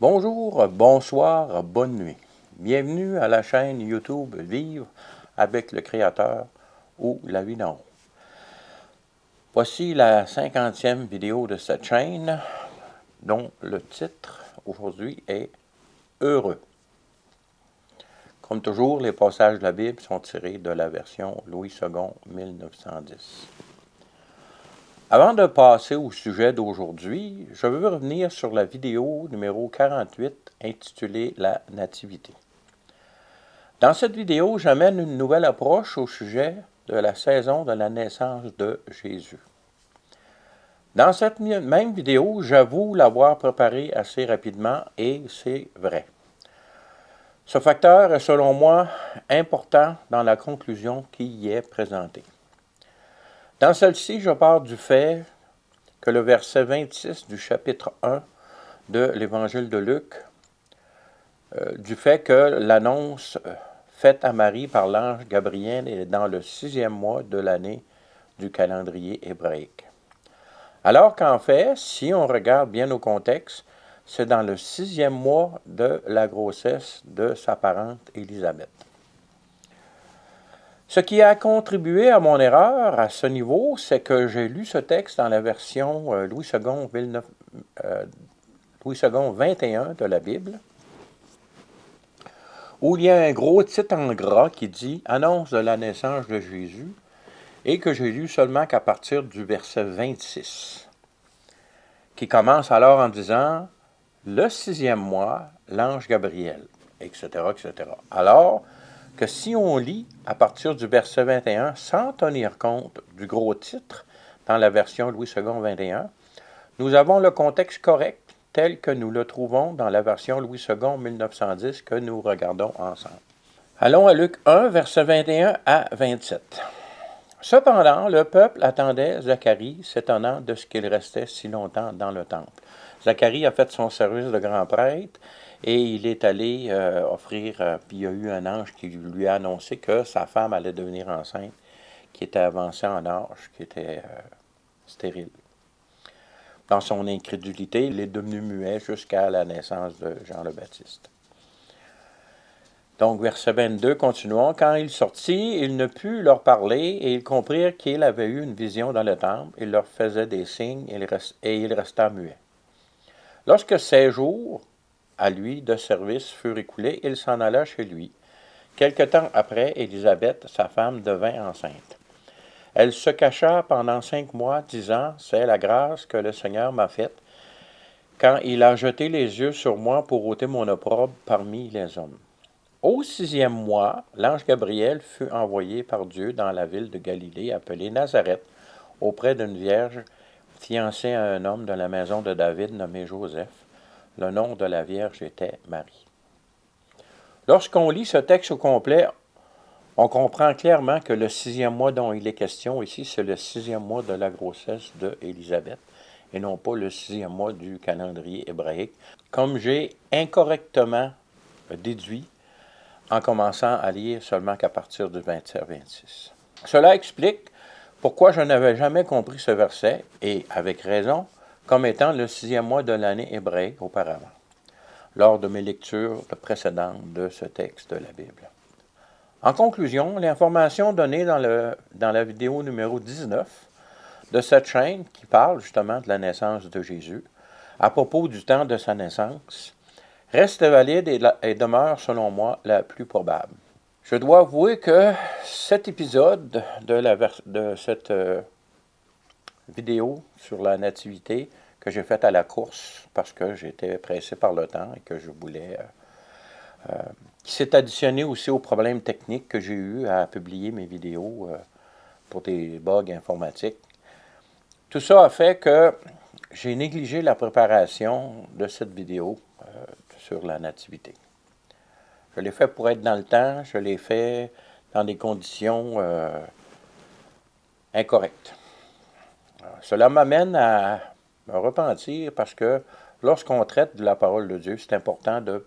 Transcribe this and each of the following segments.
Bonjour, bonsoir, bonne nuit. Bienvenue à la chaîne YouTube Vivre avec le Créateur ou La vie d'en haut. Voici la 50e vidéo de cette chaîne dont le titre aujourd'hui est Heureux. Comme toujours, les passages de la Bible sont tirés de la version Louis II 1910. Avant de passer au sujet d'aujourd'hui, je veux revenir sur la vidéo numéro 48 intitulée La Nativité. Dans cette vidéo, j'amène une nouvelle approche au sujet de la saison de la naissance de Jésus. Dans cette même vidéo, j'avoue l'avoir préparée assez rapidement et c'est vrai. Ce facteur est selon moi important dans la conclusion qui y est présentée. Dans celle-ci, je pars du fait que le verset 26 du chapitre 1 de l'Évangile de Luc, du fait que l'annonce faite à Marie par l'ange Gabriel est dans le 6e mois de l'année du calendrier hébraïque. Alors qu'en fait, si on regarde bien au contexte, c'est dans le 6e mois de la grossesse de sa parente Élisabeth. Ce qui a contribué à mon erreur à ce niveau, c'est que j'ai lu ce texte dans la version Louis II 21 de la Bible, où il y a un gros titre en gras qui dit « Annonce de la naissance de Jésus » et que j'ai lu seulement qu'à partir du verset 26, qui commence alors en disant « Le 6e mois, l'ange Gabriel », etc., etc. Alors que si on lit à partir du verset 21 sans tenir compte du gros titre dans la version Louis II 21, nous avons le contexte correct tel que nous le trouvons dans la version Louis II 1910 que nous regardons ensemble. Allons à Luc 1, versets 21 à 27. Cependant, le peuple attendait Zacharie, s'étonnant de ce qu'il restait si longtemps dans le temple. Zacharie a fait son service de grand prêtre et il est allé offrir, puis il y a eu un ange qui lui a annoncé que sa femme allait devenir enceinte, qui était avancée en âge, qui était stérile. Dans son incrédulité, il est devenu muet jusqu'à la naissance de Jean le Baptiste. Donc, verset 22, continuons. Quand il sortit, il ne put leur parler, et ils comprirent qu'il avait eu une vision dans le temple. Il leur faisait des signes, et il resta muet. Lorsque ses jours, à lui, de service furent écoulés, il s'en alla chez lui. Quelque temps après, Élisabeth, sa femme, devint enceinte. Elle se cacha pendant 5 mois, disant, « C'est la grâce que le Seigneur m'a faite, quand il a jeté les yeux sur moi pour ôter mon opprobre parmi les hommes. » Au 6e mois, l'ange Gabriel fut envoyé par Dieu dans la ville de Galilée appelée Nazareth, auprès d'une vierge fiancée à un homme de la maison de David nommé Joseph. Le nom de la vierge était Marie. Lorsqu'on lit ce texte au complet, on comprend clairement que le 6e mois dont il est question ici, c'est le 6e mois de la grossesse d'Élisabeth, et non pas le 6e mois du calendrier hébraïque, comme j'ai incorrectement déduit en commençant à lire seulement qu'à partir du 27-26. Cela explique pourquoi je n'avais jamais compris ce verset, et avec raison, comme étant le 6e mois de l'année hébraïque auparavant, lors de mes lectures précédentes de ce texte de la Bible. En conclusion, l'information donnée dans la vidéo numéro 19 de cette chaîne, qui parle justement de la naissance de Jésus, à propos du temps de sa naissance, reste valide et demeure, selon moi, la plus probable. Je dois avouer que cet épisode de cette vidéo sur la nativité que j'ai faite à la course, parce que j'étais pressé par le temps et que je voulais... qui s'est additionné aussi aux problèmes techniques que j'ai eu à publier mes vidéos pour des bugs informatiques. Tout ça a fait que j'ai négligé la préparation de cette vidéo sur la nativité. Je l'ai fait pour être dans le temps, je l'ai fait dans des conditions incorrectes. Cela m'amène à me repentir parce que lorsqu'on traite de la parole de Dieu, c'est important de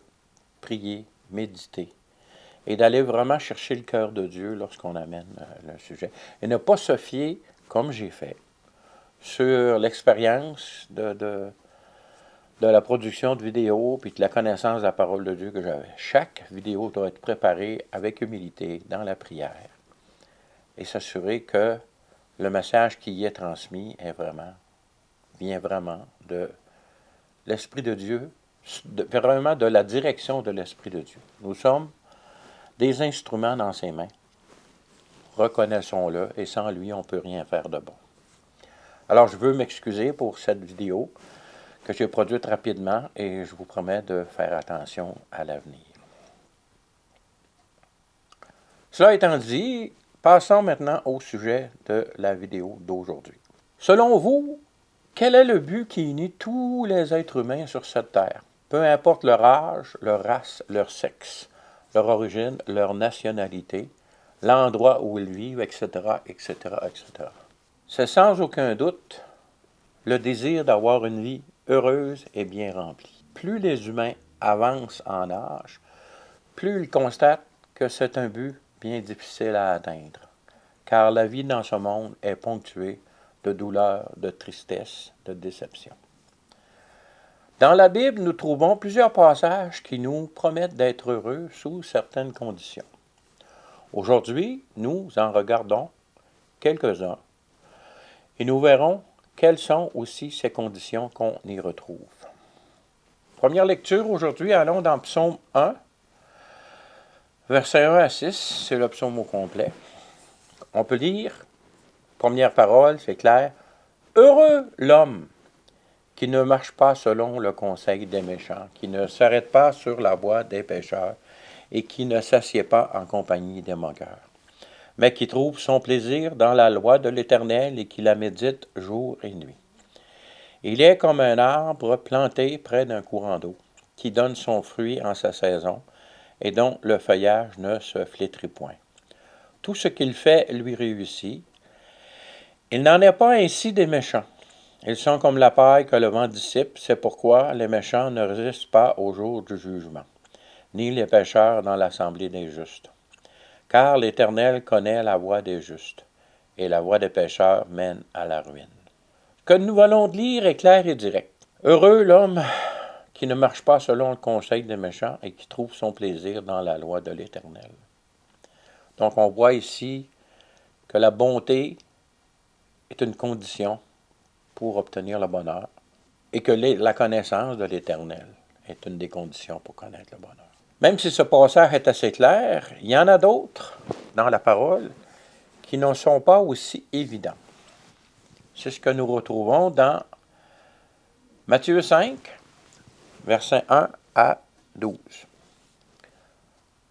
prier, méditer et d'aller vraiment chercher le cœur de Dieu lorsqu'on amène le sujet. Et ne pas se fier, comme j'ai fait, sur l'expérience de de la production de vidéos puis de la connaissance de la parole de Dieu que j'avais. Chaque vidéo doit être préparée avec humilité dans la prière et s'assurer que le message qui y est transmis vient vraiment de l'Esprit de Dieu, vraiment de la direction de l'Esprit de Dieu. Nous sommes des instruments dans ses mains. Reconnaissons-le, et sans lui, on ne peut rien faire de bon. Alors, je veux m'excuser pour cette vidéo que j'ai produite rapidement et je vous promets de faire attention à l'avenir. Cela étant dit, passons maintenant au sujet de la vidéo d'aujourd'hui. Selon vous, quel est le but qui unit tous les êtres humains sur cette terre? Peu importe leur âge, leur race, leur sexe, leur origine, leur nationalité, l'endroit où ils vivent, etc., etc., etc. C'est sans aucun doute le désir d'avoir une vie heureuse et bien remplie. Plus les humains avancent en âge, plus ils constatent que c'est un but bien difficile à atteindre, car la vie dans ce monde est ponctuée de douleur, de tristesse, de déception. Dans la Bible, nous trouvons plusieurs passages qui nous promettent d'être heureux sous certaines conditions. Aujourd'hui, nous en regardons quelques-uns et nous verrons quelles sont aussi ces conditions qu'on y retrouve. Première lecture aujourd'hui, allons dans Psaume 1, versets 1 à 6, c'est le psaume au complet. On peut lire, première parole, c'est clair, « Heureux l'homme qui ne marche pas selon le conseil des méchants, qui ne s'arrête pas sur la voie des pécheurs et qui ne s'assied pas en compagnie des moqueurs, mais qui trouve son plaisir dans la loi de l'Éternel et qui la médite jour et nuit. Il est comme un arbre planté près d'un courant d'eau, qui donne son fruit en sa saison et dont le feuillage ne se flétrit point. Tout ce qu'il fait lui réussit. Il n'en est pas ainsi des méchants. Ils sont comme la paille que le vent dissipe, c'est pourquoi les méchants ne résistent pas au jour du jugement, ni les pécheurs dans l'assemblée des justes. Car l'Éternel connaît la voie des justes, et la voie des pécheurs mène à la ruine. Ce que nous allons lire est clair et direct. Heureux l'homme qui ne marche pas selon le conseil des méchants et qui trouve son plaisir dans la loi de l'Éternel. Donc on voit ici que la bonté est une condition pour obtenir le bonheur et que la connaissance de l'Éternel est une des conditions pour connaître le bonheur. Même si ce passage est assez clair, il y en a d'autres dans la parole qui ne sont pas aussi évidents. C'est ce que nous retrouvons dans Matthieu 5, versets 1 à 12.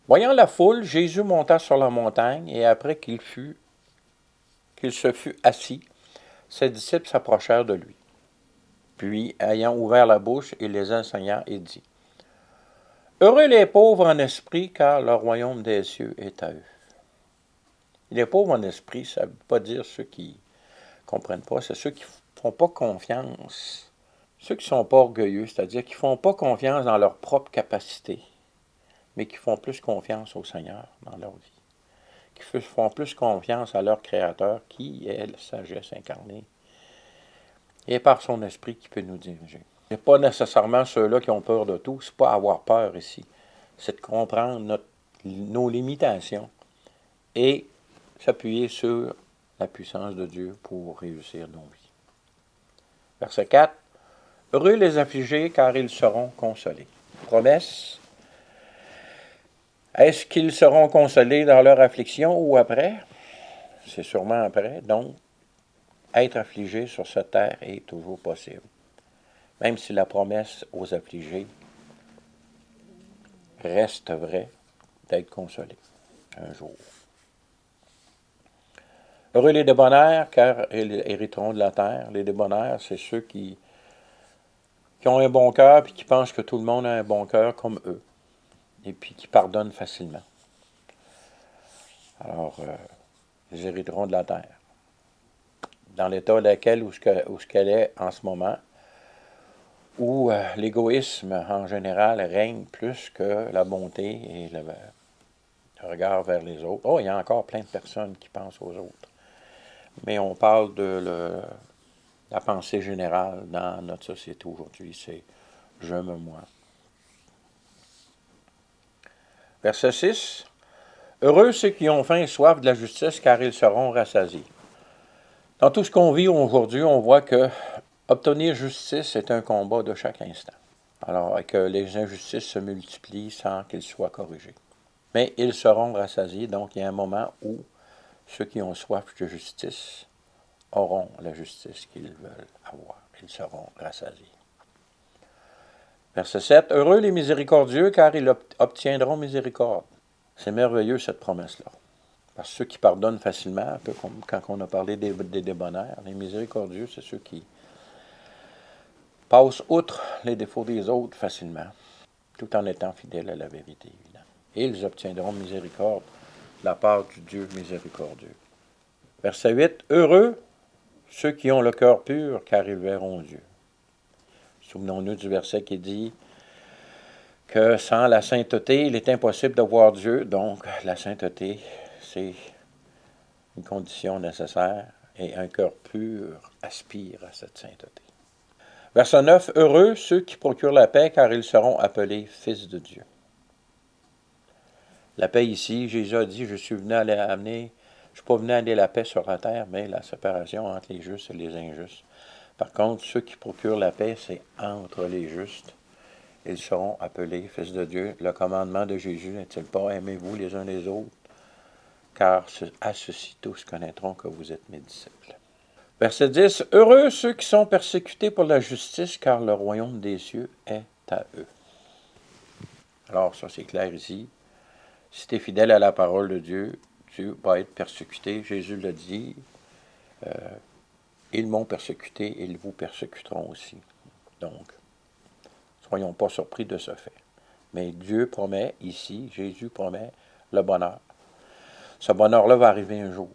Voyant la foule, Jésus monta sur la montagne et après qu'il se fut assis, ses disciples s'approchèrent de lui. Puis, ayant ouvert la bouche, il les enseigna et dit, « Heureux les pauvres en esprit, car le royaume des cieux est à eux. » Les pauvres en esprit, ça ne veut pas dire ceux qui ne comprennent pas, c'est ceux qui ne font pas confiance, ceux qui ne sont pas orgueilleux, c'est-à-dire qui ne font pas confiance dans leur propre capacité, mais qui font plus confiance au Seigneur dans leur vie, qui font plus confiance à leur Créateur, qui est la sagesse incarnée, et par son esprit qui peut nous diriger. Ce n'est pas nécessairement ceux-là qui ont peur de tout, c'est pas avoir peur ici, c'est de comprendre nos limitations et s'appuyer sur la puissance de Dieu pour réussir nos vies. Verset 4. Heureux les affligés, car ils seront consolés. Promesse. Est-ce qu'ils seront consolés dans leur affliction ou après? C'est sûrement après. Donc, être affligé sur cette terre est toujours possible. Même si la promesse aux affligés reste vraie d'être consolés un jour. Heureux les débonnaires, car ils hériteront de la terre. Les débonnaires, c'est ceux qui ont un bon cœur et qui pensent que tout le monde a un bon cœur comme eux. Et puis qui pardonnent facilement. Alors, ils hériteront de la terre. Dans l'état où ce qu'elle est en ce moment, où l'égoïsme en général règne plus que la bonté et le regard vers les autres. Oh, il y a encore plein de personnes qui pensent aux autres. Mais on parle de la pensée générale dans notre société aujourd'hui. C'est je me moins. Verset 6. Heureux ceux qui ont faim et soif de la justice, car ils seront rassasiés. Dans tout ce qu'on vit aujourd'hui, on voit que obtenir justice est un combat de chaque instant. Alors que les injustices se multiplient sans qu'ils soient corrigés. Mais ils seront rassasiés, donc il y a un moment où ceux qui ont soif de justice auront la justice qu'ils veulent avoir. Ils seront rassasiés. Verset 7. Heureux les miséricordieux, car ils obtiendront miséricorde. C'est merveilleux cette promesse-là. Parce que ceux qui pardonnent facilement, un peu comme quand on a parlé des débonnaires, les miséricordieux, c'est ceux qui passent outre les défauts des autres facilement, tout en étant fidèles à la vérité, évidemment. Et ils obtiendront miséricorde de la part du Dieu miséricordieux. Verset 8. Heureux ceux qui ont le cœur pur, car ils verront Dieu. Souvenons-nous du verset qui dit que sans la sainteté, il est impossible de voir Dieu. Donc, la sainteté, c'est une condition nécessaire et un cœur pur aspire à cette sainteté. Verset 9. Heureux ceux qui procurent la paix, car ils seront appelés fils de Dieu. La paix ici, Jésus a dit, je suis venu amener, je ne suis pas venu amener la paix sur la terre, mais la séparation entre les justes et les injustes. Par contre, ceux qui procurent la paix, c'est entre les justes. Ils seront appelés fils de Dieu. Le commandement de Jésus n'est-il pas aimez-vous les uns les autres, car à ceci tous connaîtront que vous êtes mes disciples. Verset 10. Heureux ceux qui sont persécutés pour la justice, car le royaume des cieux est à eux. Alors, ça c'est clair ici. Si tu es fidèle à la parole de Dieu, tu vas être persécuté. Jésus l'a dit. Ils m'ont persécuté, ils vous persécuteront aussi. Donc, soyons pas surpris de ce fait. Mais Dieu promet ici, Jésus promet le bonheur. Ce bonheur-là va arriver un jour.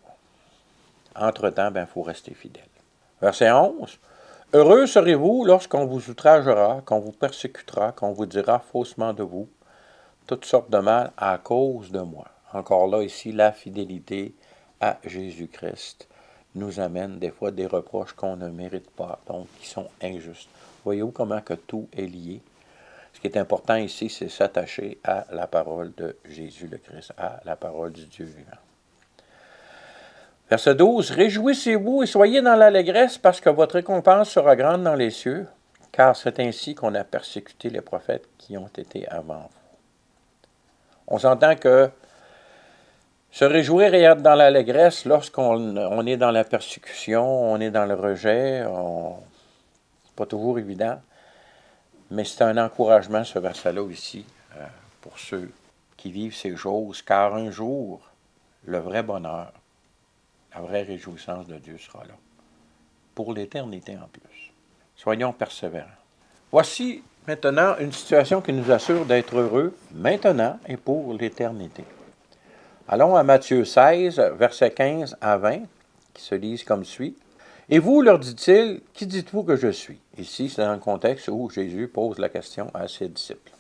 Entre-temps, il faut rester fidèle. Verset 11. Heureux serez-vous lorsqu'on vous outragera, qu'on vous persécutera, qu'on vous dira faussement de vous toutes sortes de mal à cause de moi. Encore là, ici, la fidélité à Jésus-Christ nous amène des fois des reproches qu'on ne mérite pas, donc qui sont injustes. Voyez-vous comment que tout est lié? Ce qui est important ici, c'est s'attacher à la parole de Jésus le Christ, à la parole du Dieu vivant. Verset 12. Réjouissez-vous et soyez dans l'allégresse parce que votre récompense sera grande dans les cieux, car c'est ainsi qu'on a persécuté les prophètes qui ont été avant vous. On s'entend que se réjouir et être dans l'allégresse lorsqu'on est dans la persécution, on est dans le rejet, c'est pas toujours évident, mais c'est un encouragement, ce verset-là ici, pour ceux qui vivent ces choses, car un jour, le vrai bonheur, la vraie réjouissance de Dieu sera là, pour l'éternité en plus. Soyons persévérants. Voici maintenant une situation qui nous assure d'être heureux maintenant et pour l'éternité. Allons à Matthieu 16, versets 15 à 20, qui se lisent comme suit. Et vous, leur dit-il, qui dites-vous que je suis? Ici, c'est dans le contexte où Jésus pose la question à ses disciples.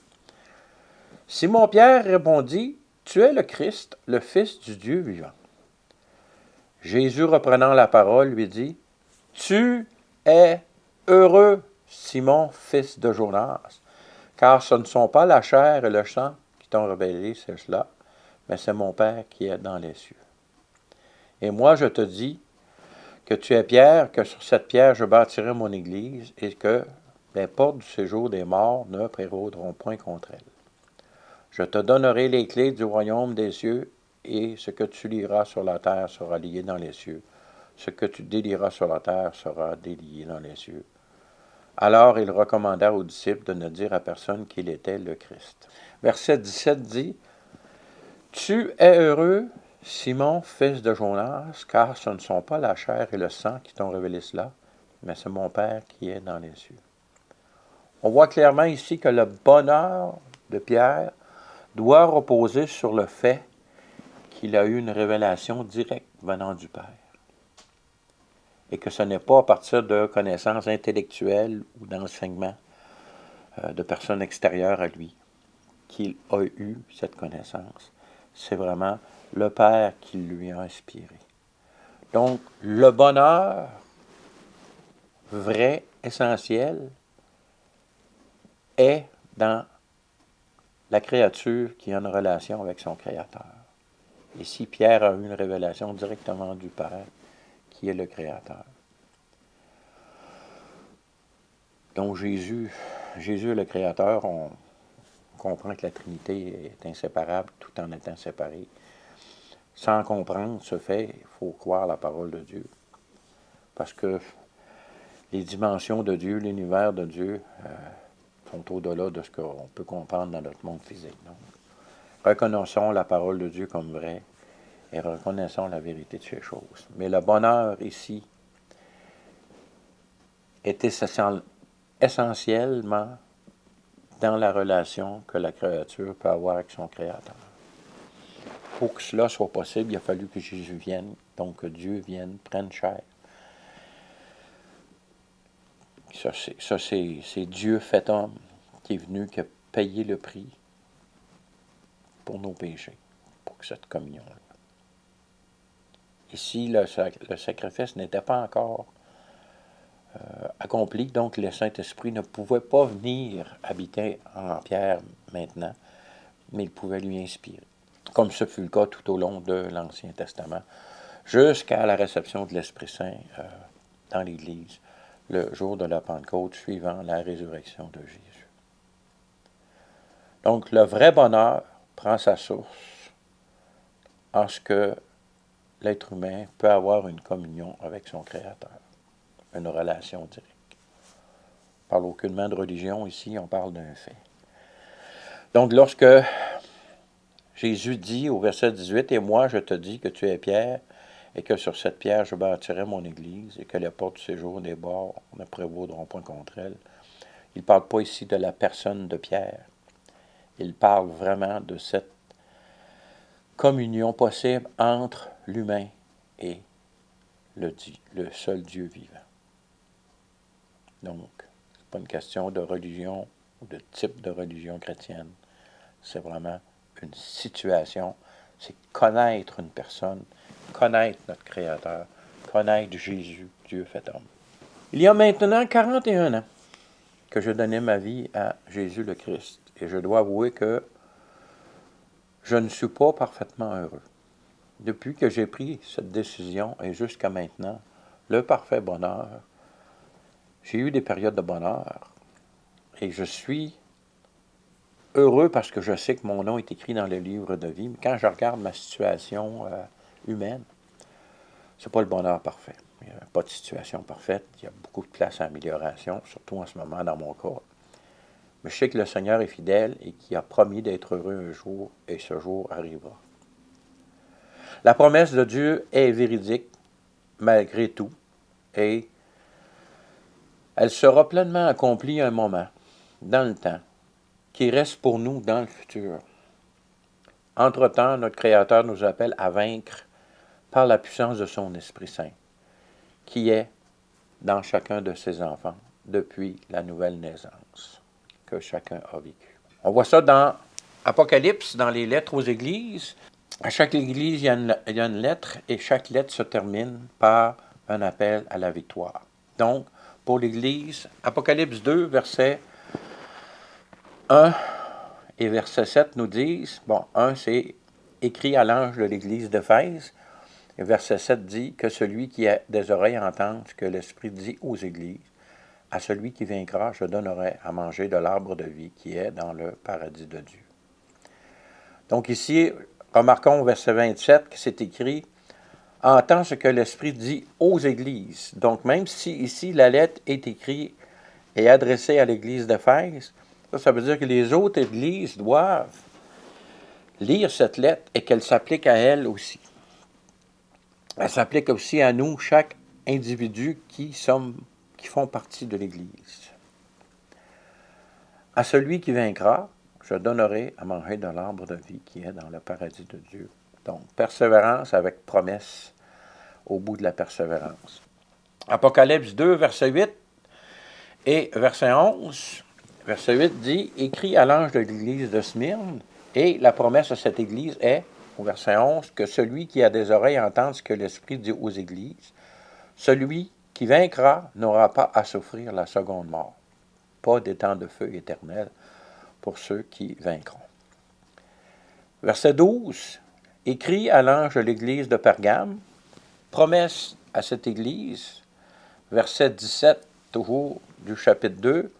Simon-Pierre répondit, tu es le Christ, le Fils du Dieu vivant. Jésus, reprenant la parole, lui dit, tu es heureux, Simon, fils de Jonas, car ce ne sont pas la chair et le sang qui t'ont révélé cela, mais c'est mon Père qui est dans les cieux. Et moi, je te dis que tu es Pierre, que sur cette pierre je bâtirai mon église, et que les portes du séjour des morts ne prévaudront point contre elle. Je te donnerai les clés du royaume des cieux, et ce que tu lieras sur la terre sera lié dans les cieux. Ce que tu délieras sur la terre sera délié dans les cieux. Alors il recommanda aux disciples de ne dire à personne qu'il était le Christ. Verset 17 dit, tu es heureux, Simon, fils de Jonas, car ce ne sont pas la chair et le sang qui t'ont révélé cela, mais c'est mon Père qui est dans les cieux. On voit clairement ici que le bonheur de Pierre doit reposer sur le fait qu'il a eu une révélation directe venant du Père. Et que ce n'est pas à partir de connaissances intellectuelles ou d'enseignements de personnes extérieures à lui qu'il a eu cette connaissance. C'est vraiment le Père qui lui a inspiré. Donc, le bonheur vrai, essentiel, est dans la créature qui a une relation avec son Créateur. Ici, Pierre a eu une révélation directement du Père, qui est le Créateur. Donc Jésus est le Créateur. On comprend que la Trinité est inséparable tout en étant séparée. Sans comprendre ce fait, il faut croire la parole de Dieu. Parce que les dimensions de Dieu, l'univers de Dieu, sont au-delà de ce qu'on peut comprendre dans notre monde physique. Donc, reconnaissons la parole de Dieu comme vraie et reconnaissons la vérité de ces choses. Mais le bonheur ici est essentiellement dans la relation que la créature peut avoir avec son Créateur. Pour que cela soit possible, il a fallu que Jésus vienne, donc que Dieu vienne, prenne chair. Ça, c'est Dieu fait homme qui est venu, qui a payé le prix pour nos péchés, pour cette communion-là. Ici, le sacrifice n'était pas encore accompli, donc le Saint-Esprit ne pouvait pas venir habiter en Pierre maintenant, mais il pouvait lui inspirer, comme ce fut le cas tout au long de l'Ancien Testament, jusqu'à la réception de l'Esprit Saint dans l'Église, le jour de la Pentecôte suivant la résurrection de Jésus. Donc, le vrai bonheur prend sa source en ce que l'être humain peut avoir une communion avec son Créateur, une relation directe. On ne parle aucunement de religion ici, on parle d'un fait. Donc, lorsque Jésus dit au verset 18, « Et moi, je te dis que tu es Pierre, et que sur cette pierre, je bâtirai mon église, et que les portes du séjour des bords ne prévaudront point contre elle. » Il ne parle pas ici de la personne de Pierre. Il parle vraiment de cette communion possible entre l'humain et le seul Dieu vivant. Donc, ce n'est pas une question de religion ou de type de religion chrétienne. C'est vraiment une situation. C'est connaître une personne, connaître notre Créateur, connaître Jésus, Dieu fait homme. Il y a maintenant 41 ans que je donnais ma vie à Jésus le Christ. Et je dois avouer que je ne suis pas parfaitement heureux. Depuis que j'ai pris cette décision et jusqu'à maintenant, le parfait bonheur, j'ai eu des périodes de bonheur et je suis heureux parce que je sais que mon nom est écrit dans le livre de vie. Mais quand je regarde ma situation humaine, c'est pas le bonheur parfait. Il n'y a pas de situation parfaite. Il y a beaucoup de place à amélioration, surtout en ce moment dans mon cas. Mais je sais que le Seigneur est fidèle et qu'il a promis d'être heureux un jour, et ce jour arrivera. La promesse de Dieu est véridique, malgré tout, et elle sera pleinement accomplie à un moment, dans le temps, qui reste pour nous dans le futur. Entre-temps, notre Créateur nous appelle à vaincre par la puissance de son Esprit Saint, qui est dans chacun de ses enfants depuis la nouvelle naissance que chacun a vécue. On voit ça dans Apocalypse, dans les lettres aux églises. À chaque église, il y a une lettre et chaque lettre se termine par un appel à la victoire. Donc, pour l'Église, Apocalypse 2, versets 1 et verset 7 nous disent, 1, c'est écrit à l'ange de l'Église d'Éphèse, et verset 7 dit que celui qui a des oreilles entende ce que l'Esprit dit aux églises. À celui qui vaincra, je donnerai à manger de l'arbre de vie qui est dans le paradis de Dieu. Donc ici, remarquons au verset 27 que c'est écrit « Entends ce que l'Esprit dit aux églises ». Donc même si ici la lettre est écrite et adressée à l'Église d'Éphèse, ça veut dire que les autres églises doivent lire cette lettre et qu'elle s'applique à elles aussi. Elle s'applique aussi à nous, chaque individu qui font partie de l'Église. À celui qui vaincra, je donnerai à manger de l'arbre de vie qui est dans le paradis de Dieu. Donc, persévérance avec promesse au bout de la persévérance. Apocalypse 2, verset 8 et verset 11. Verset 8 dit « Écrit à l'ange de l'église de Smyrne ». Et la promesse de cette église est, au verset 11, que celui qui a des oreilles entende ce que l'Esprit dit aux églises. Celui qui vaincra n'aura pas à souffrir la seconde mort. pas d'étang de feu éternel pour ceux qui vaincront. Verset 12. Écrit à l'ange de l'église de Pergame, promesse à cette église, verset 17, toujours du chapitre 2,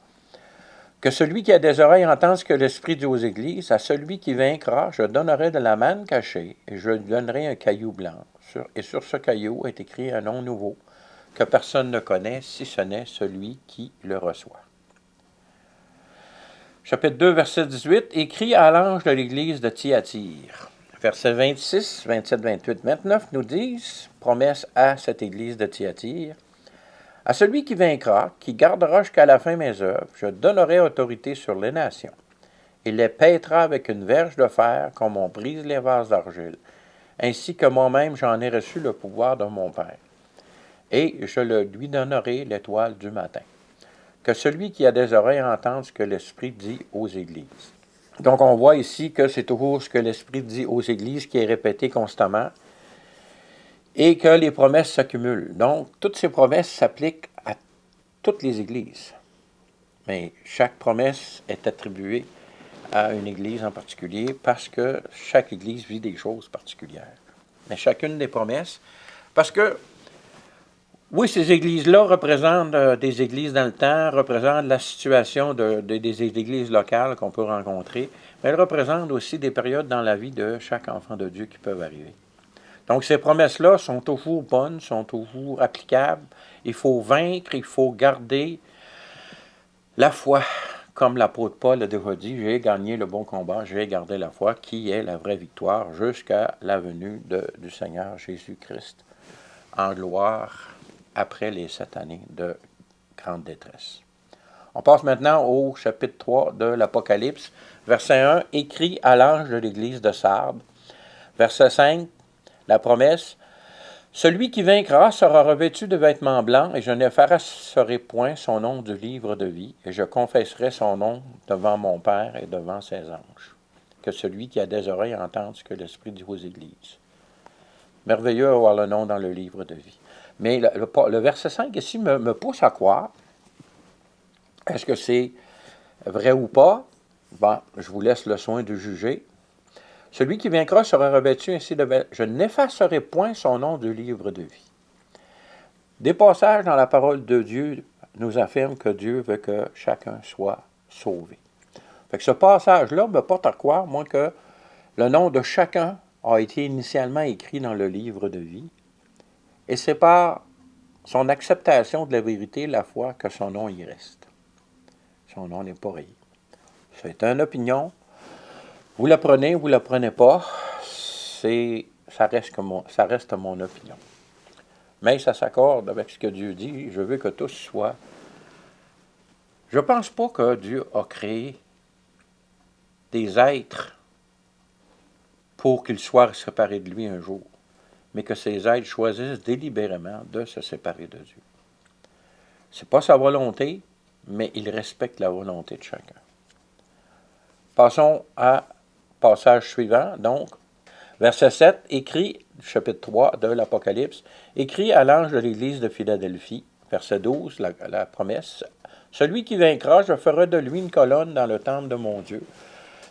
que celui qui a des oreilles entende ce que l'Esprit dit aux églises, à celui qui vaincra, je donnerai de la manne cachée, et je lui donnerai un caillou blanc. Et sur ce caillou est écrit un nom nouveau, que personne ne connaît, si ce n'est celui qui le reçoit. Chapitre 2, verset 18, écrit à l'ange de l'église de Thyatire. Versets 26, 27, 28, 29 nous disent, promesse à cette église de Thyatire, à celui qui vaincra, qui gardera jusqu'à la fin mes œuvres, je donnerai autorité sur les nations. Il les pètera avec une verge de fer, comme on brise les vases d'argile, ainsi que moi-même j'en ai reçu le pouvoir de mon Père. Et je lui donnerai l'étoile du matin. Que celui qui a des oreilles entende ce que l'Esprit dit aux églises. Donc on voit ici que c'est toujours ce que l'Esprit dit aux églises qui est répété constamment, et que les promesses s'accumulent. Donc, toutes ces promesses s'appliquent à toutes les églises. Mais chaque promesse est attribuée à une église en particulier parce que chaque église vit des choses particulières. Mais chacune des promesses, parce que, oui, ces églises-là représentent des églises dans le temps, représentent la situation des églises locales qu'on peut rencontrer, mais elles représentent aussi des périodes dans la vie de chaque enfant de Dieu qui peuvent arriver. Donc, ces promesses-là sont toujours bonnes, sont toujours applicables. Il faut vaincre, il faut garder la foi. Comme l'apôtre Paul a déjà dit, j'ai gagné le bon combat, j'ai gardé la foi, qui est la vraie victoire jusqu'à la venue du Seigneur Jésus-Christ en gloire après les 7 années de grande détresse. On passe maintenant au chapitre 3 de l'Apocalypse, verset 1, écrit à l'ange de l'église de Sardes. Verset 5, la promesse, celui qui vaincra sera revêtu de vêtements blancs, et je n'effacerai point son nom du livre de vie, et je confesserai son nom devant mon Père et devant ses anges. Que celui qui a des oreilles entende ce que l'Esprit dit aux églises. Merveilleux avoir le nom dans le livre de vie. Mais le verset 5 ici me pousse à croire. Est-ce que c'est vrai ou pas? Bon, je vous laisse le soin de juger. Celui qui vaincra sera revêtu ainsi de vêtements. Je n'effacerai point son nom du livre de vie. Des passages dans la parole de Dieu nous affirment que Dieu veut que chacun soit sauvé. Fait que ce passage-là me porte à croire, moi, que le nom de chacun a été initialement écrit dans le livre de vie, et c'est par son acceptation de la vérité, la foi, que son nom y reste. Son nom n'est pas rayé. C'est une opinion. Vous la prenez, vous la prenez pas, ça reste mon opinion. Mais ça s'accorde avec ce que Dieu dit. Je veux que tous soient. Je ne pense pas que Dieu a créé des êtres pour qu'ils soient séparés de lui un jour, mais que ces êtres choisissent délibérément de se séparer de Dieu. Ce n'est pas sa volonté, mais il respecte la volonté de chacun. Passons à passage suivant, donc, verset 7, écrit, chapitre 3 de l'Apocalypse, écrit à l'ange de l'église de Philadelphie, verset 12, la promesse, celui qui vaincra, je ferai de lui une colonne dans le temple de mon Dieu,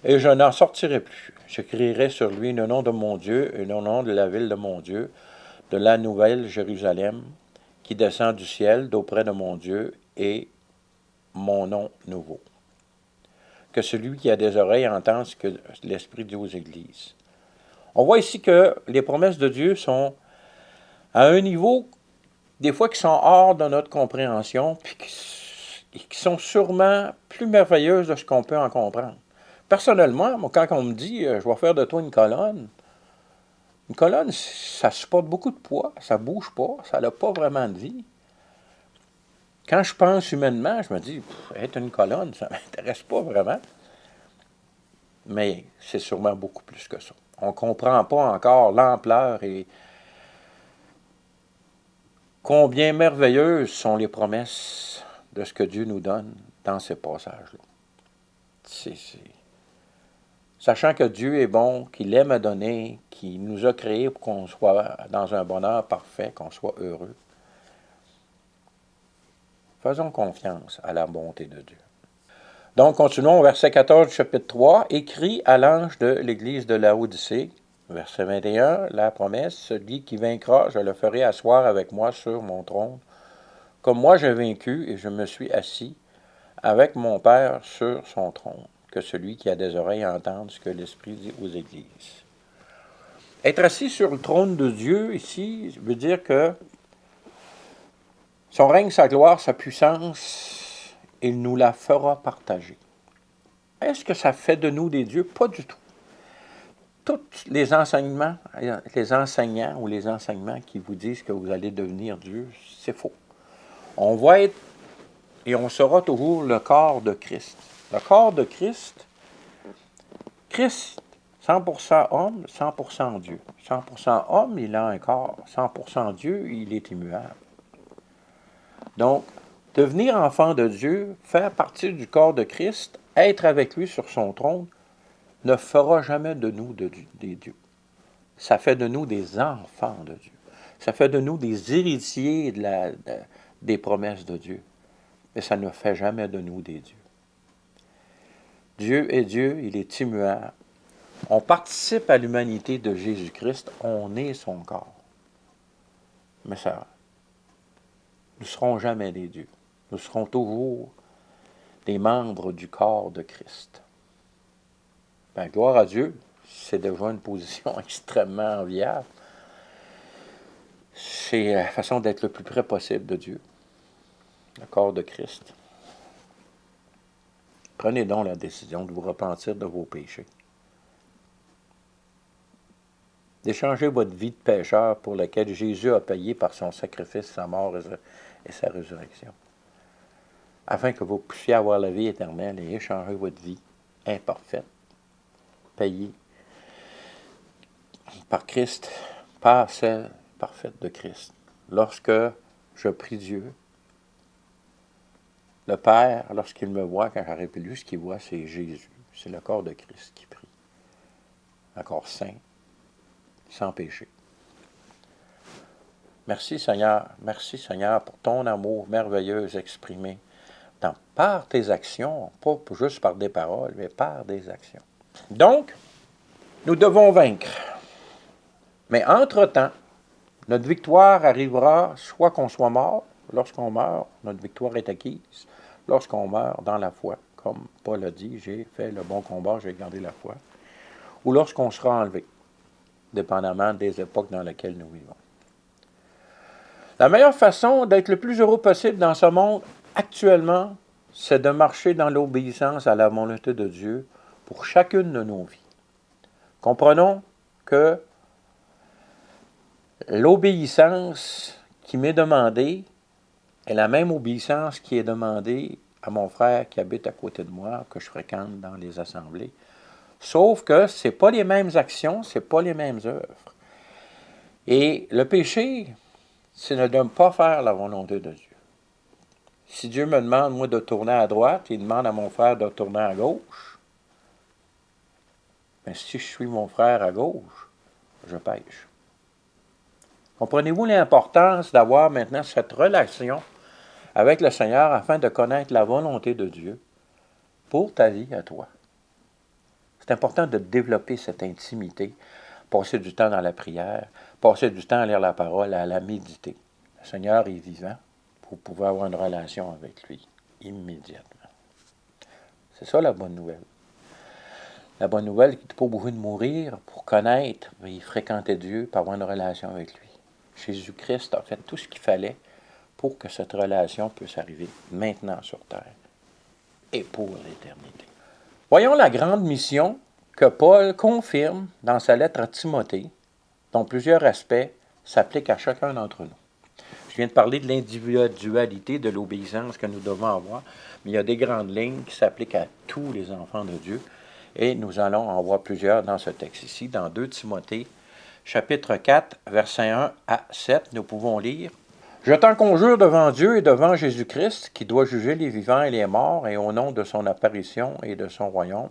et je n'en sortirai plus. J'écrirai sur lui le nom de mon Dieu et le nom de la ville de mon Dieu, de la nouvelle Jérusalem, qui descend du ciel d'auprès de mon Dieu, et mon nom nouveau. Que celui qui a des oreilles entende ce que l'Esprit dit aux églises. On voit ici que les promesses de Dieu sont à un niveau, des fois, qui sont hors de notre compréhension, puis qui sont sûrement plus merveilleuses de ce qu'on peut en comprendre. Personnellement, moi, quand on me dit « je vais faire de toi une colonne », ça supporte beaucoup de poids, ça ne bouge pas, ça n'a pas vraiment de vie. Quand je pense humainement, je me dis « être une colonne, ça ne m'intéresse pas vraiment ». Mais c'est sûrement beaucoup plus que ça. On ne comprend pas encore l'ampleur et combien merveilleuses sont les promesses de ce que Dieu nous donne dans ces passages-là. Sachant que Dieu est bon, qu'il aime à donner, qu'il nous a créés pour qu'on soit dans un bonheur parfait, qu'on soit heureux. Faisons confiance à la bonté de Dieu. Donc, continuons au verset 14 du chapitre 3. Écrit à l'ange de l'église de Laodicée, verset 21, la promesse, celui qui vaincra, je le ferai asseoir avec moi sur mon trône, comme moi j'ai vaincu et je me suis assis avec mon Père sur son trône, que celui qui a des oreilles entende ce que l'Esprit dit aux églises. Être assis sur le trône de Dieu, ici, veut dire que son règne, sa gloire, sa puissance, il nous la fera partager. Est-ce que ça fait de nous des dieux? Pas du tout. Tous les enseignants ou les enseignements qui vous disent que vous allez devenir Dieu, c'est faux. On va être et on sera toujours le corps de Christ. Le corps de Christ, 100% homme, 100% Dieu. 100% homme, il a un corps. 100% Dieu, il est immuable. Donc, devenir enfant de Dieu, faire partie du corps de Christ, être avec lui sur son trône, ne fera jamais de nous des dieux. Ça fait de nous des enfants de Dieu. Ça fait de nous des héritiers des promesses de Dieu. Mais ça ne fait jamais de nous des dieux. Dieu est Dieu, il est immuable. On participe à l'humanité de Jésus-Christ, on est son corps. Mais ça, nous ne serons jamais des dieux. Nous serons toujours des membres du corps de Christ. Ben, gloire à Dieu, c'est déjà une position extrêmement enviable. C'est la façon d'être le plus près possible de Dieu, le corps de Christ. Prenez donc la décision de vous repentir de vos péchés. D'échanger votre vie de pécheur pour laquelle Jésus a payé par son sacrifice, sa mort et sa résurrection. Afin que vous puissiez avoir la vie éternelle et échanger votre vie imparfaite, payée par Christ, par celle parfaite de Christ. Lorsque je prie Dieu, le Père, lorsqu'il me voit, quand j'aurais lu, ce qu'il voit, c'est Jésus. C'est le corps de Christ qui prie. Un corps saint, sans péché. Merci Seigneur pour ton amour merveilleux exprimé par tes actions, pas juste par des paroles, mais par des actions. Donc, nous devons vaincre. Mais entre-temps, notre victoire arrivera soit qu'on soit mort, lorsqu'on meurt, notre victoire est acquise, lorsqu'on meurt dans la foi, comme Paul a dit, j'ai fait le bon combat, j'ai gardé la foi, ou lorsqu'on sera enlevé, dépendamment des époques dans lesquelles nous vivons. La meilleure façon d'être le plus heureux possible dans ce monde, actuellement, c'est de marcher dans l'obéissance à la volonté de Dieu pour chacune de nos vies. Comprenons que l'obéissance qui m'est demandée est la même obéissance qui est demandée à mon frère qui habite à côté de moi, que je fréquente dans les assemblées. Sauf que ce n'est pas les mêmes actions, ce n'est pas les mêmes œuvres. Et le péché, c'est de ne pas faire la volonté de Dieu. Si Dieu me demande, moi, de tourner à droite, il demande à mon frère de tourner à gauche, mais si je suis mon frère à gauche, je pêche. Comprenez-vous l'importance d'avoir maintenant cette relation avec le Seigneur afin de connaître la volonté de Dieu pour ta vie à toi? C'est important de développer cette intimité, passer du temps dans la prière, passer du temps à lire la parole, à la méditer. Le Seigneur est vivant, vous pouvez avoir une relation avec lui immédiatement. C'est ça la bonne nouvelle. La bonne nouvelle, c'est qu'il n'est pas obligé de mourir pour connaître et fréquenter Dieu, pour avoir une relation avec lui. Jésus-Christ a fait tout ce qu'il fallait pour que cette relation puisse arriver maintenant sur terre et pour l'éternité. Voyons la grande mission que Paul confirme dans sa lettre à Timothée, dont plusieurs aspects s'appliquent à chacun d'entre nous. Je viens de parler de l'individualité, de l'obéissance que nous devons avoir, mais il y a des grandes lignes qui s'appliquent à tous les enfants de Dieu, et nous allons en voir plusieurs dans ce texte ici, dans 2 Timothée, chapitre 4, versets 1 à 7, nous pouvons lire « Je t'en conjure devant Dieu et devant Jésus-Christ, qui doit juger les vivants et les morts, et au nom de son apparition et de son royaume,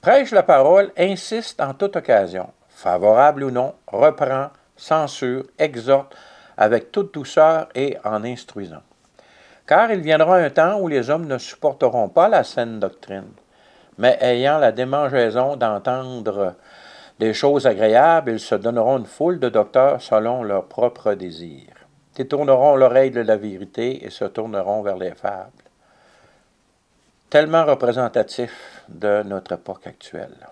prêche la parole, insiste en toute occasion, favorable ou non, reprend, censure, exhorte, avec toute douceur et en instruisant. Car il viendra un temps où les hommes ne supporteront pas la saine doctrine, mais ayant la démangeaison d'entendre des choses agréables, ils se donneront une foule de docteurs selon leurs propres désirs, détourneront l'oreille de la vérité et se tourneront vers les fables. Tellement représentatif de notre époque actuelle.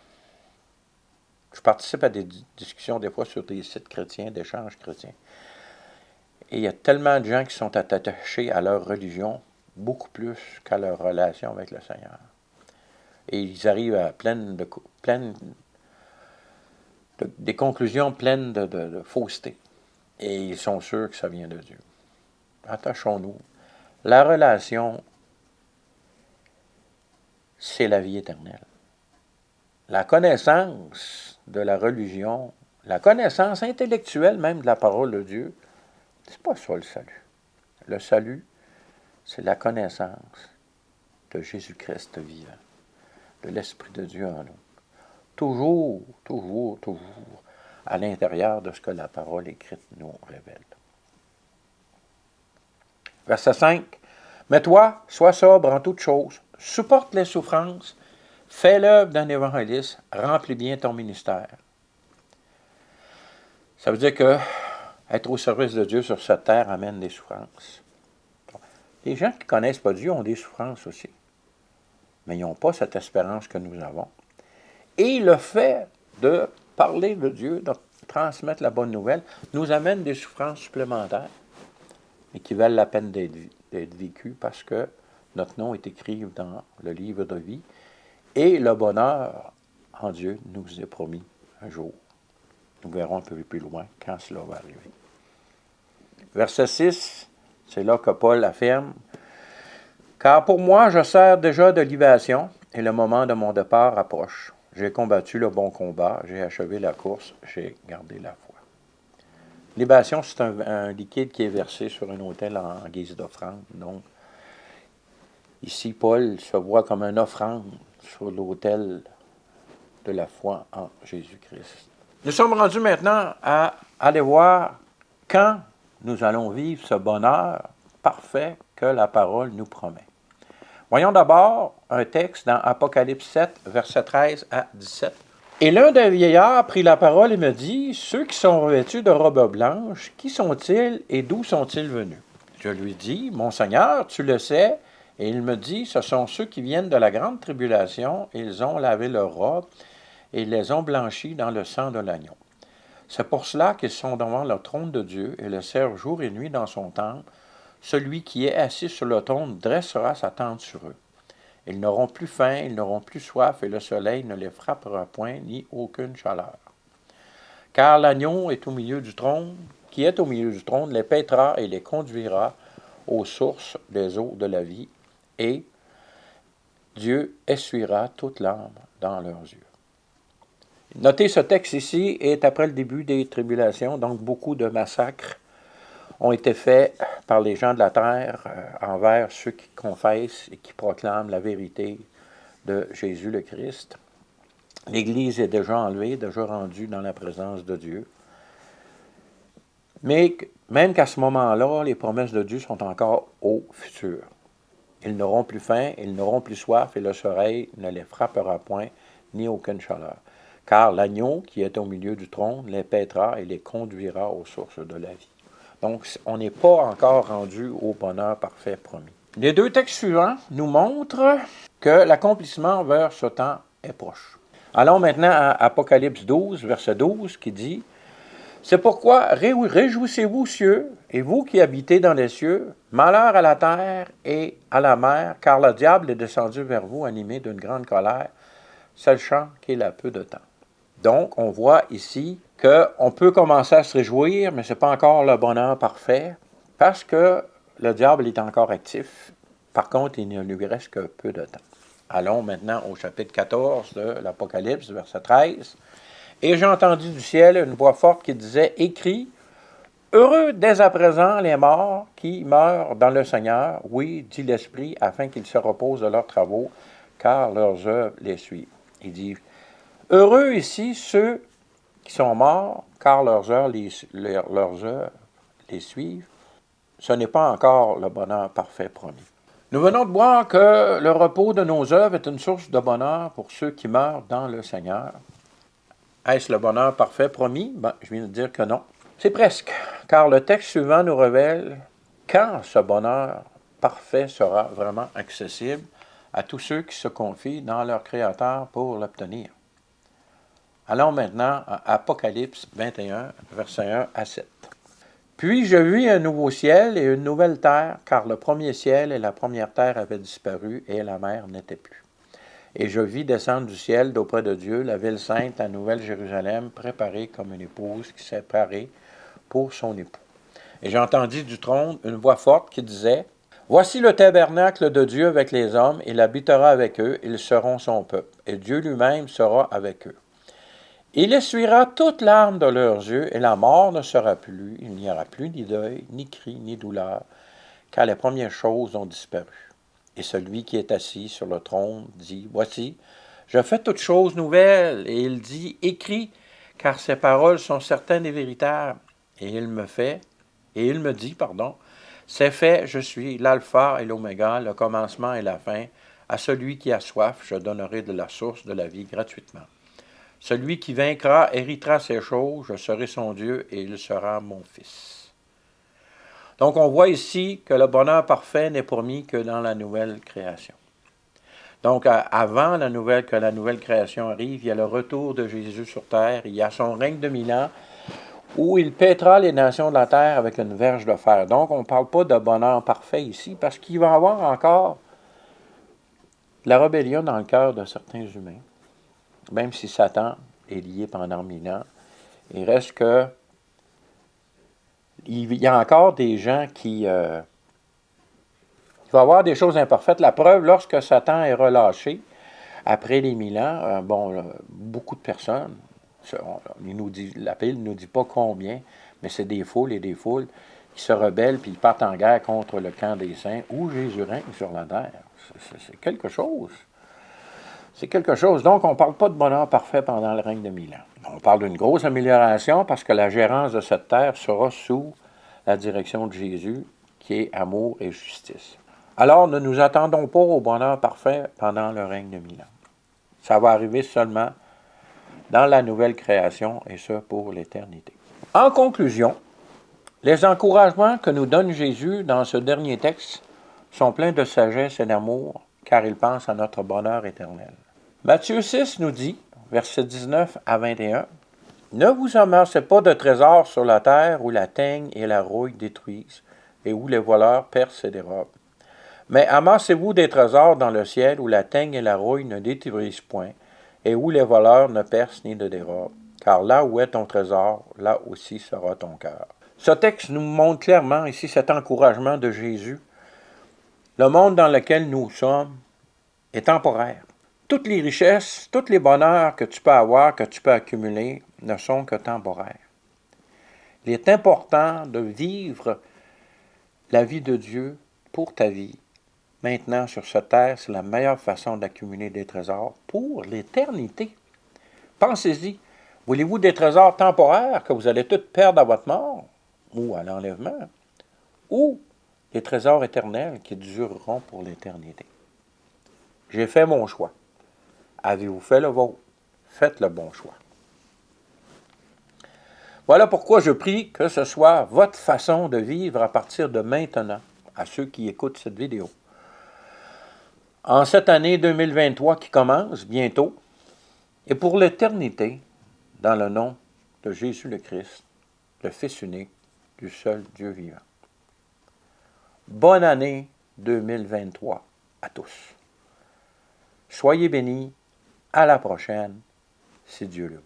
Je participe à des discussions des fois sur des sites chrétiens, d'échanges chrétiens. Et il y a tellement de gens qui sont attachés à leur religion, beaucoup plus qu'à leur relation avec le Seigneur. Et ils arrivent à des conclusions pleines de fausseté. Et ils sont sûrs que ça vient de Dieu. Attachons-nous. La relation, c'est la vie éternelle. La connaissance de la religion, la connaissance intellectuelle même de la parole de Dieu, c'est pas ça le salut. Le salut, c'est la connaissance de Jésus-Christ vivant, de l'Esprit de Dieu en nous. Toujours, toujours, toujours à l'intérieur de ce que la parole écrite nous révèle. Verset 5. Mais toi, sois sobre en toutes choses, supporte les souffrances, fais l'œuvre d'un évangéliste, remplis bien ton ministère. Ça veut dire que être au service de Dieu sur cette terre amène des souffrances. Les gens qui ne connaissent pas Dieu ont des souffrances aussi, mais ils n'ont pas cette espérance que nous avons. Et le fait de parler de Dieu, de transmettre la bonne nouvelle, nous amène des souffrances supplémentaires, mais qui valent la peine d'être vécues parce que notre nom est écrit dans le livre de vie et le bonheur en Dieu nous est promis un jour. Nous verrons un peu plus loin quand cela va arriver. Verset 6, c'est là que Paul affirme « Car pour moi, je sers déjà de libation et le moment de mon départ approche. J'ai combattu le bon combat, j'ai achevé la course, j'ai gardé la foi. » Libation, c'est un liquide qui est versé sur un autel en guise d'offrande. Donc, ici, Paul se voit comme une offrande sur l'autel de la foi en Jésus-Christ. Nous sommes rendus maintenant à aller voir quand nous allons vivre ce bonheur parfait que la parole nous promet. Voyons d'abord un texte dans Apocalypse 7, versets 13 à 17. « Et l'un des vieillards prit la parole et me dit, « Ceux qui sont revêtus de robes blanches, qui sont-ils et d'où sont-ils venus? » Je lui dis, « Mon Seigneur, tu le sais. » Et il me dit, « Ce sont ceux qui viennent de la grande tribulation, ils ont lavé leurs robes et ils les ont blanchis dans le sang de l'agneau. C'est pour cela qu'ils sont devant le trône de Dieu et le servent jour et nuit dans son temple. Celui qui est assis sur le trône dressera sa tente sur eux. Ils n'auront plus faim, ils n'auront plus soif, et le soleil ne les frappera point, ni aucune chaleur. Car l'agneau est au milieu du trône, qui est au milieu du trône, les paîtra et les conduira aux sources des eaux de la vie, et Dieu essuiera toute larme dans leurs yeux. » Notez, ce texte ici est après le début des tribulations, donc beaucoup de massacres ont été faits par les gens de la terre envers ceux qui confessent et qui proclament la vérité de Jésus le Christ. L'Église est déjà enlevée, déjà rendue dans la présence de Dieu. Mais même qu'à ce moment-là, les promesses de Dieu sont encore au futur. Ils n'auront plus faim, ils n'auront plus soif, et le soleil ne les frappera point, ni aucune chaleur. Car l'agneau qui est au milieu du trône les paîtra et les conduira aux sources de la vie. Donc, on n'est pas encore rendu au bonheur parfait promis. Les deux textes suivants nous montrent que l'accomplissement vers ce temps est proche. Allons maintenant à Apocalypse 12, verset 12, qui dit « C'est pourquoi réjouissez-vous, cieux, et vous qui habitez dans les cieux, malheur à la terre et à la mer, car le diable est descendu vers vous animé d'une grande colère, sachant qu'il a peu de temps. » Donc, on voit ici qu'on peut commencer à se réjouir, mais ce n'est pas encore le bonheur parfait, parce que le diable est encore actif. Par contre, il ne lui reste que peu de temps. Allons maintenant au chapitre 14 de l'Apocalypse, verset 13. « Et j'ai entendu du ciel une voix forte qui disait, « Écris, heureux dès à présent les morts qui meurent dans le Seigneur, oui, dit l'Esprit, afin qu'ils se reposent de leurs travaux, car leurs œuvres les suivent. » Il dit, heureux ici ceux qui sont morts, car leurs œuvres les suivent. ce n'est pas encore le bonheur parfait promis. Nous venons de voir que le repos de nos œuvres est une source de bonheur pour ceux qui meurent dans le Seigneur. Est-ce le bonheur parfait promis? Je viens de dire que non. C'est presque, car le texte suivant nous révèle quand ce bonheur parfait sera vraiment accessible à tous ceux qui se confient dans leur Créateur pour l'obtenir. Allons maintenant à Apocalypse 21, versets 1 à 7. Puis je vis un nouveau ciel et une nouvelle terre, car le premier ciel et la première terre avaient disparu et la mer n'était plus. Et je vis descendre du ciel d'auprès de Dieu la ville sainte, la nouvelle Jérusalem, préparée comme une épouse qui s'est parée pour son époux. Et j'entendis du trône une voix forte qui disait, « Voici le tabernacle de Dieu avec les hommes, il habitera avec eux, ils seront son peuple, et Dieu lui-même sera avec eux. Il essuiera toute larme de leurs yeux, et la mort ne sera plus, il n'y aura plus ni deuil, ni cri, ni douleur, car les premières choses ont disparu. Et celui qui est assis sur le trône dit, « Voici, je fais toutes choses nouvelles. » Et il dit, « Écris, car ces paroles sont certaines et véritables. » Et il me dit, « C'est fait, je suis l'alpha et l'oméga, le commencement et la fin. À celui qui a soif, je donnerai de la source de la vie gratuitement. Celui qui vaincra héritera ces choses, je serai son Dieu et il sera mon fils. » Donc on voit ici que le bonheur parfait n'est promis que dans la nouvelle création. Donc avant que la nouvelle création arrive, il y a le retour de Jésus sur terre, il y a son règne de 1000 ans, où il paîtra les nations de la terre avec une verge de fer. Donc, on ne parle pas de bonheur parfait ici, parce qu'il va y avoir encore la rébellion dans le cœur de certains humains. Même si Satan est lié pendant 1000 ans, il reste que il y a encore des gens qui... il va y avoir des choses imparfaites. La preuve, lorsque Satan est relâché, après les 1000 ans, beaucoup de personnes, la Bible ne nous dit pas combien, mais c'est des foules et des foules qui se rebellent puis ils partent en guerre contre le camp des saints où Jésus règne sur la terre. C'est quelque chose. C'est quelque chose. Donc, on ne parle pas de bonheur parfait pendant le règne de 1000 ans. On parle d'une grosse amélioration parce que la gérance de cette terre sera sous la direction de Jésus, qui est amour et justice. Alors, ne nous attendons pas au bonheur parfait pendant le règne de 1000 ans. Ça va arriver seulement dans la nouvelle création, et ce, pour l'éternité. En conclusion, les encouragements que nous donne Jésus dans ce dernier texte sont pleins de sagesse et d'amour, car il pense à notre bonheur éternel. Matthieu 6 nous dit, versets 19 à 21, « Ne vous amassez pas de trésors sur la terre où la teigne et la rouille détruisent, et où les voleurs percent et dérobent. Mais amassez-vous des trésors dans le ciel où la teigne et la rouille ne détruisent point, et où les voleurs ne percent ni ne dérobent. Car là où est ton trésor, là aussi sera ton cœur. » Ce texte nous montre clairement ici cet encouragement de Jésus. Le monde dans lequel nous sommes est temporaire. Toutes les richesses, tous les bonheurs que tu peux avoir, que tu peux accumuler, ne sont que temporaires. Il est important de vivre la vie de Dieu pour ta vie. Maintenant, sur cette terre, c'est la meilleure façon d'accumuler des trésors pour l'éternité. Pensez-y. Voulez-vous des trésors temporaires que vous allez tous perdre à votre mort ou à l'enlèvement, ou des trésors éternels qui dureront pour l'éternité? J'ai fait mon choix. Avez-vous fait le vôtre? Faites le bon choix. Voilà pourquoi je prie que ce soit votre façon de vivre à partir de maintenant, à ceux qui écoutent cette vidéo. En cette année 2023 qui commence bientôt, et pour l'éternité, dans le nom de Jésus le Christ, le Fils unique du seul Dieu vivant. Bonne année 2023 à tous. Soyez bénis, à la prochaine, si Dieu le veut.